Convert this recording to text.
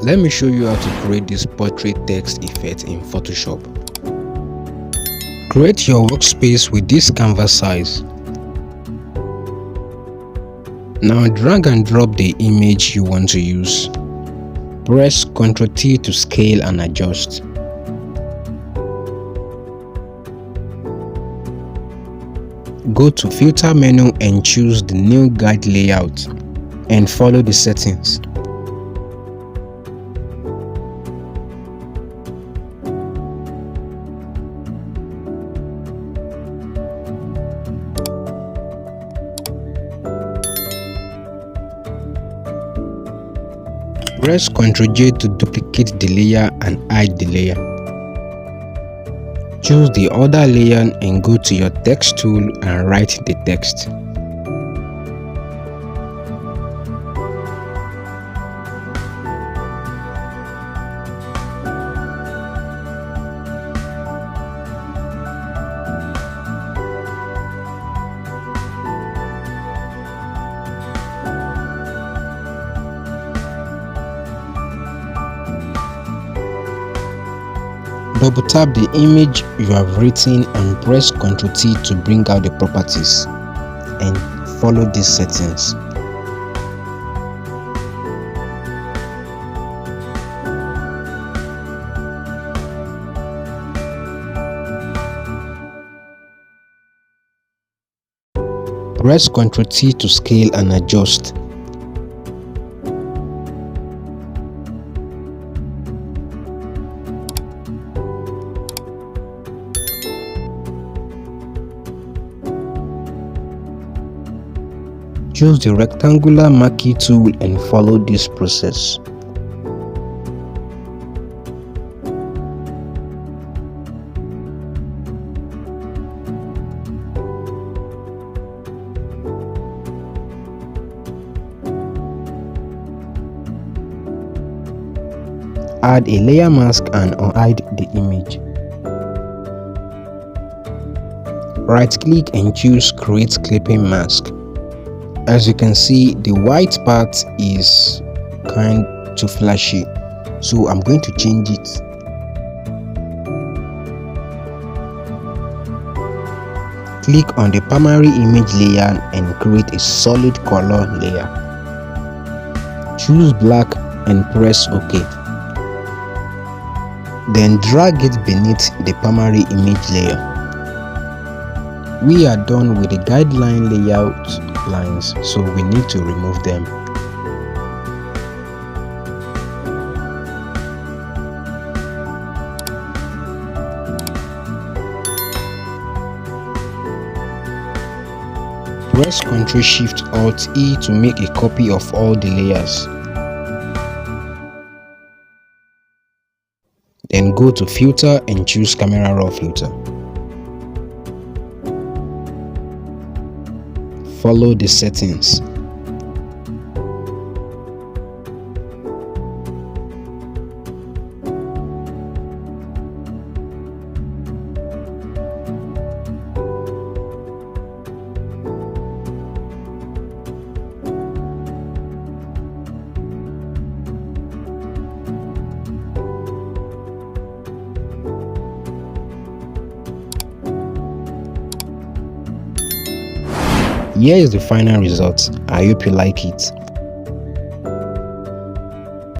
Let me show you how to create this portrait text effect in Photoshop. Create your workspace with this canvas size. Now drag and drop the image you want to use. Press Ctrl T to scale and adjust. Go to Filter menu and choose the new guide layout and follow the settings. Press Ctrl J to duplicate the layer and hide the layer. Choose the other layer and go to your text tool and write the text. Double tap the image you have written and press Ctrl T to bring out the properties and follow these settings. Press Ctrl T to scale and adjust. Choose the rectangular marquee tool and follow this process. Add a layer mask and unhide the image. Right click and choose Create Clipping Mask. As you can see, the white part is kind of flashy, so I'm going to change it. Click on the primary image layer and create a solid color layer. Choose black and press OK. Then drag it beneath the primary image layer. We are done with the guideline layout lines, so we need to remove them. Press Ctrl Shift Alt E to make a copy of all the layers. Then go to Filter and choose Camera Raw Filter. Follow the settings. Here is the final result. I hope you like it.